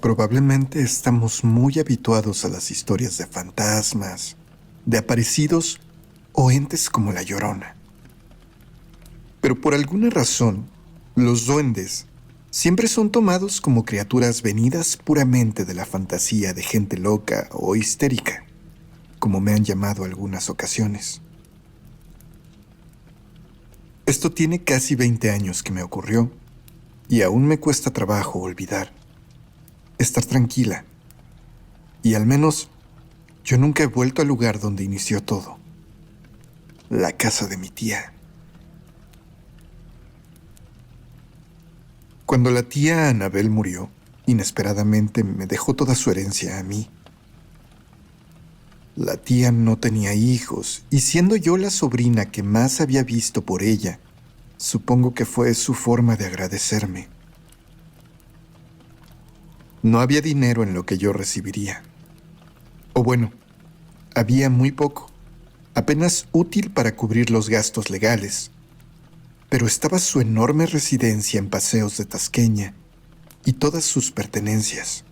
Probablemente estamos muy habituados a las historias de fantasmas, de aparecidos o entes como la Llorona. Pero por alguna razón, los duendes siempre son tomados como criaturas venidas puramente de la fantasía de gente loca o histérica, como me han llamado algunas ocasiones. Esto tiene casi 20 años que me ocurrió, y aún me cuesta trabajo olvidar, estar tranquila, y al menos yo nunca he vuelto al lugar donde inició todo, la casa de mi tía. Cuando la tía Anabel murió, inesperadamente me dejó toda su herencia a mí. La tía no tenía hijos, y siendo yo la sobrina que más había visto por ella, supongo que fue su forma de agradecerme. No había dinero en lo que yo recibiría. O bueno, había muy poco, apenas útil para cubrir los gastos legales, pero estaba su enorme residencia en Paseos de Tasqueña y todas sus pertenencias.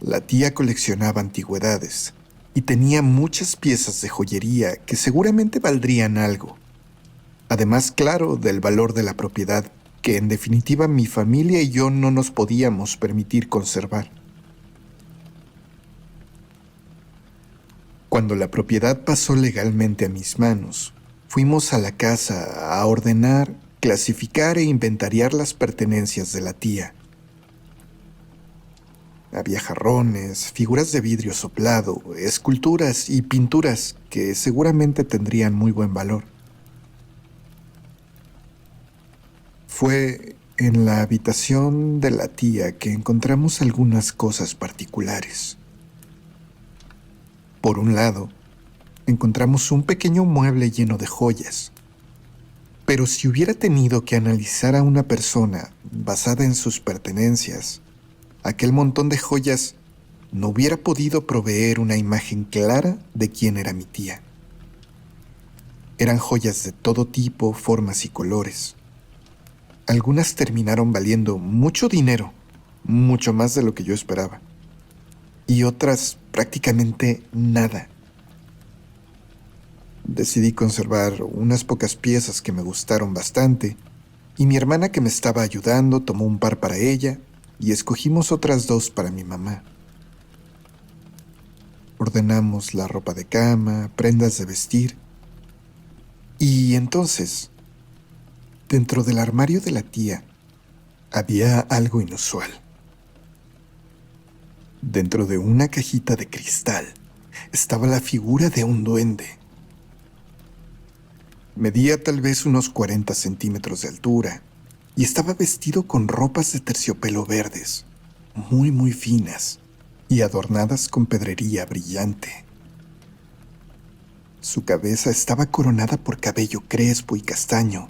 La tía coleccionaba antigüedades y tenía muchas piezas de joyería que seguramente valdrían algo. Además, claro, del valor de la propiedad, que en definitiva mi familia y yo no nos podíamos permitir conservar. Cuando la propiedad pasó legalmente a mis manos, fuimos a la casa a ordenar, clasificar e inventariar las pertenencias de la tía. Había jarrones, figuras de vidrio soplado, esculturas y pinturas que seguramente tendrían muy buen valor. Fue en la habitación de la tía que encontramos algunas cosas particulares. Por un lado, encontramos un pequeño mueble lleno de joyas. Pero si hubiera tenido que analizar a una persona basada en sus pertenencias, aquel montón de joyas no hubiera podido proveer una imagen clara de quién era mi tía. Eran joyas de todo tipo, formas y colores. Algunas terminaron valiendo mucho dinero, mucho más de lo que yo esperaba, y otras prácticamente nada. Decidí conservar unas pocas piezas que me gustaron bastante, y mi hermana que me estaba ayudando tomó un par para ella y escogimos otras dos para mi mamá. Ordenamos la ropa de cama, prendas de vestir, y entonces, dentro del armario de la tía, había algo inusual. Dentro de una cajita de cristal estaba la figura de un duende. Medía tal vez unos 40 centímetros de altura y estaba vestido con ropas de terciopelo verdes, muy finas y adornadas con pedrería brillante. Su cabeza estaba coronada por cabello crespo y castaño,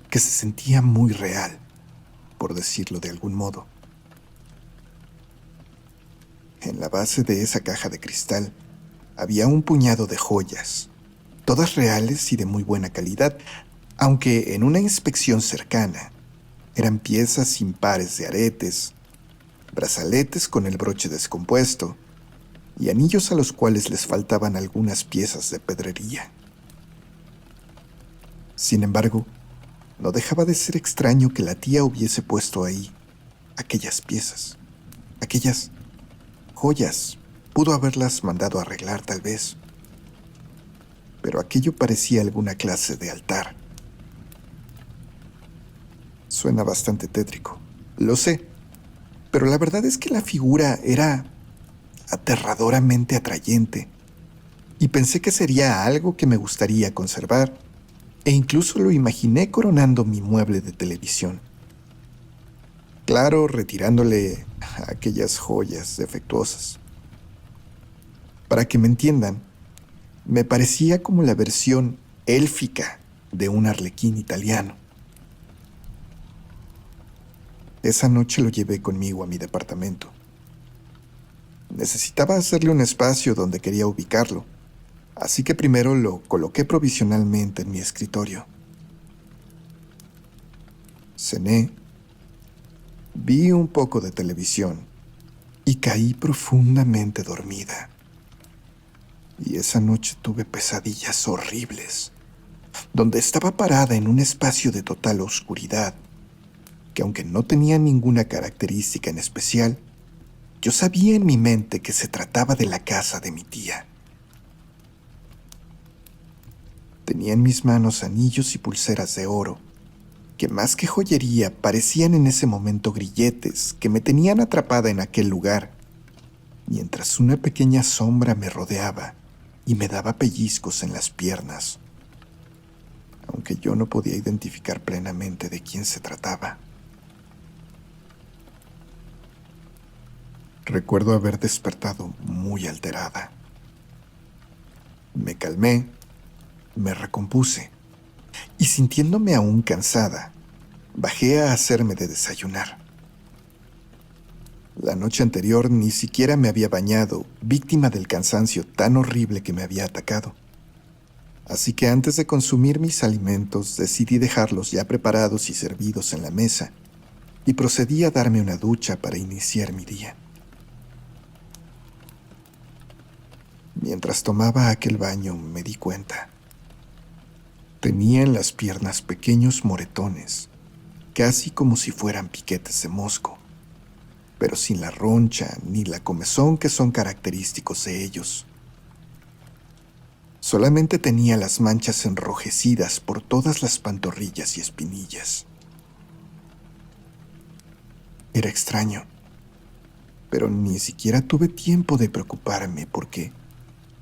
que se sentía muy real, por decirlo de algún modo. En la base de esa caja de cristal había un puñado de joyas, todas reales y de muy buena calidad, aunque en una inspección cercana eran piezas impares de aretes, brazaletes con el broche descompuesto y anillos a los cuales les faltaban algunas piezas de pedrería. Sin embargo, no dejaba de ser extraño que la tía hubiese puesto ahí aquellas piezas, aquellas joyas. Pudo haberlas mandado a arreglar tal vez, pero aquello parecía alguna clase de altar. Suena bastante tétrico, lo sé, pero la verdad es que la figura era aterradoramente atrayente, y pensé que sería algo que me gustaría conservar, e incluso lo imaginé coronando mi mueble de televisión. Claro, retirándole aquellas joyas defectuosas. Para que me entiendan, me parecía como la versión élfica de un arlequín italiano. Esa noche lo llevé conmigo a mi departamento. Necesitaba hacerle un espacio donde quería ubicarlo, así que primero lo coloqué provisionalmente en mi escritorio. Cené, Vi un poco de televisión y caí profundamente dormida. Y esa noche tuve pesadillas horribles, donde estaba parada en un espacio de total oscuridad, que aunque no tenía ninguna característica en especial, yo sabía en mi mente que se trataba de la casa de mi tía. Tenía en mis manos anillos y pulseras de oro, que más que joyería parecían en ese momento grilletes que me tenían atrapada en aquel lugar, mientras una pequeña sombra me rodeaba y me daba pellizcos en las piernas, aunque yo no podía identificar plenamente de quién se trataba. Recuerdo haber despertado muy alterada. Me calmé, me recompuse y sintiéndome aún cansada, bajé a hacerme de desayunar. La noche anterior ni siquiera me había bañado, víctima del cansancio tan horrible que me había atacado. Así que antes de consumir mis alimentos decidí dejarlos ya preparados y servidos en la mesa y procedí a darme una ducha para iniciar mi día. Mientras tomaba aquel baño me di cuenta. Tenía en las piernas pequeños moretones, casi como si fueran piquetes de mosco, pero sin la roncha ni la comezón que son característicos de ellos. Solamente tenía las manchas enrojecidas por todas las pantorrillas y espinillas. Era extraño, pero ni siquiera tuve tiempo de preocuparme porque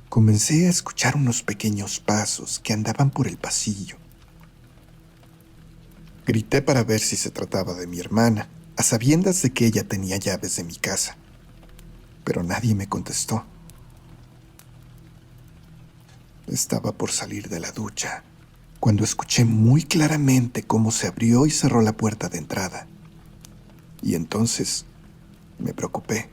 comencé a escuchar unos pequeños pasos que andaban por el pasillo. Grité para ver si se trataba de mi hermana, a sabiendas de que ella tenía llaves de mi casa, pero nadie me contestó. Estaba por salir de la ducha cuando escuché muy claramente cómo se abrió y cerró la puerta de entrada. Y entonces me preocupé.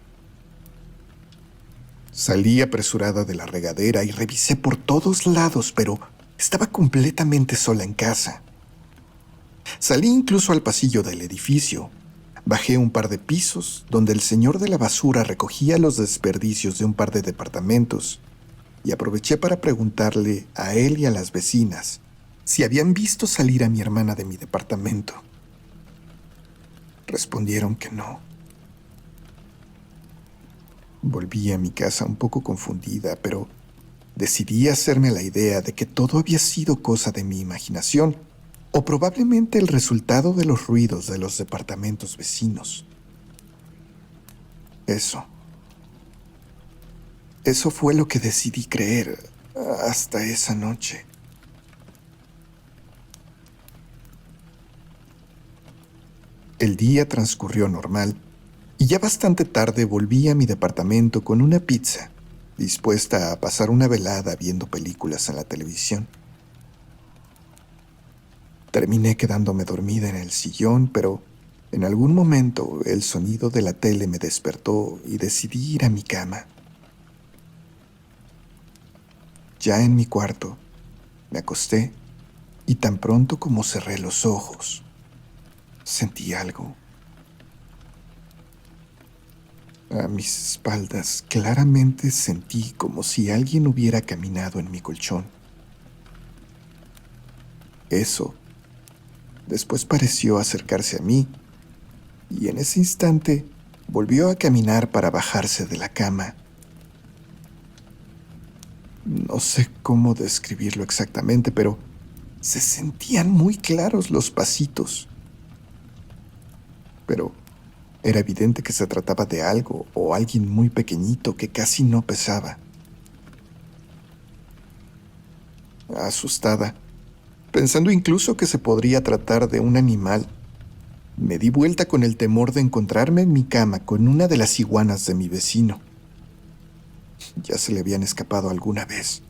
Salí apresurada de la regadera y revisé por todos lados, pero estaba completamente sola en casa. Salí incluso al pasillo del edificio. Bajé un par de pisos, donde el señor de la basura recogía los desperdicios de un par de departamentos, y aproveché para preguntarle a él y a las vecinas si habían visto salir a mi hermana de mi departamento. Respondieron que no. Volví a mi casa un poco confundida, pero decidí hacerme la idea de que todo había sido cosa de mi imaginación, o probablemente el resultado de los ruidos de los departamentos vecinos. Eso fue lo que decidí creer hasta esa noche. El día transcurrió normal, y ya bastante tarde volví a mi departamento con una pizza, dispuesta a pasar una velada viendo películas en la televisión. Terminé quedándome dormida en el sillón, pero en algún momento el sonido de la tele me despertó y decidí ir a mi cama. Ya en mi cuarto, me acosté y tan pronto como cerré los ojos, sentí algo. A mis espaldas claramente sentí como si alguien hubiera caminado en mi colchón. Eso después pareció acercarse a mí y en ese instante volvió a caminar para bajarse de la cama. No sé cómo describirlo exactamente, pero se sentían muy claros los pasitos. Pero era evidente que se trataba de algo o alguien muy pequeñito que casi no pesaba. Asustada, pensando incluso que se podría tratar de un animal, me di vuelta con el temor de encontrarme en mi cama con una de las iguanas de mi vecino. Ya se le habían escapado alguna vez.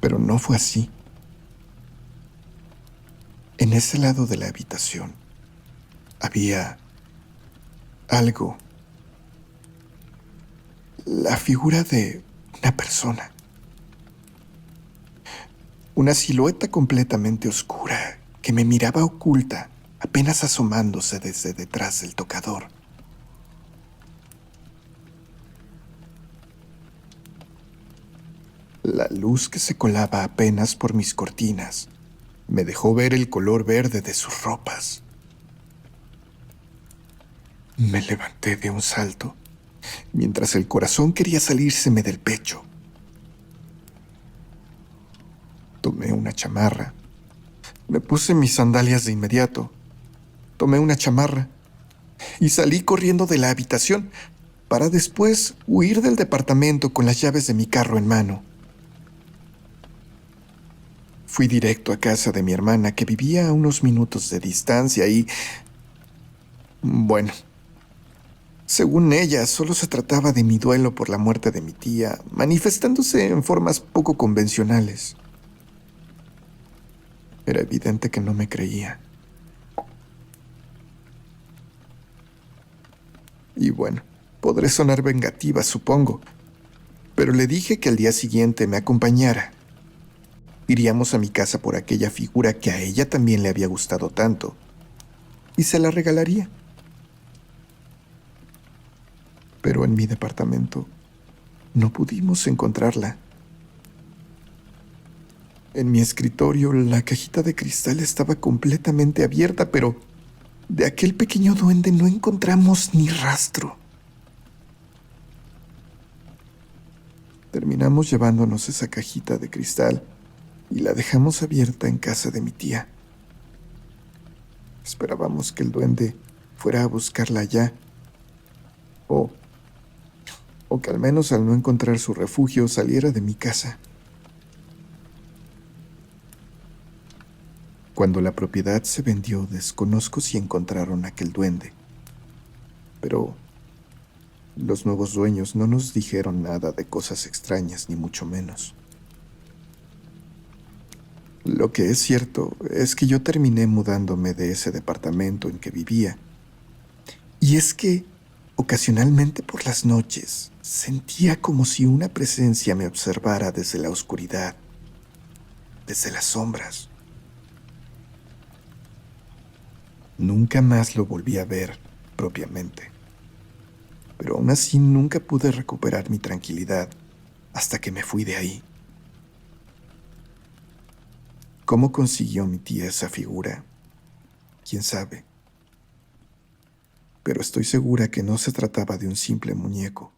Pero no fue así. En ese lado de la habitación había algo. La figura de una persona. Una silueta completamente oscura que me miraba oculta apenas asomándose desde detrás del tocador. La luz que se colaba apenas por mis cortinas me dejó ver el color verde de sus ropas. Me levanté de un salto, mientras el corazón quería salírseme del pecho. Tomé una chamarra. Me puse mis sandalias de inmediato. Tomé una chamarra y salí corriendo de la habitación para después huir del departamento con las llaves de mi carro en mano. Fui directo a casa de mi hermana, que vivía a unos minutos de distancia y, bueno, según ella, solo se trataba de mi duelo por la muerte de mi tía, manifestándose en formas poco convencionales. Era evidente que no me creía. Y bueno, podré sonar vengativa, supongo, pero le dije que al día siguiente me acompañara. Iríamos a mi casa por aquella figura que a ella también le había gustado tanto, y se la regalaría. Pero en mi departamento no pudimos encontrarla. En mi escritorio la cajita de cristal estaba completamente abierta, pero de aquel pequeño duende no encontramos ni rastro. Terminamos llevándonos esa cajita de cristal y la dejamos abierta en casa de mi tía. Esperábamos que el duende fuera a buscarla allá, o, o que al menos al no encontrar su refugio saliera de mi casa. Cuando la propiedad se vendió, desconozco si encontraron aquel duende, pero los nuevos dueños no nos dijeron nada de cosas extrañas, ni mucho menos. Lo que es cierto es que yo terminé mudándome de ese departamento en que vivía. Y es que, ocasionalmente por las noches, sentía como si una presencia me observara desde la oscuridad, desde las sombras. Nunca más lo volví a ver propiamente, pero aún así nunca pude recuperar mi tranquilidad hasta que me fui de ahí. ¿Cómo consiguió mi tía esa figura? ¿Quién sabe? Pero estoy segura que no se trataba de un simple muñeco,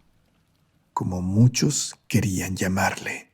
como muchos querían llamarle.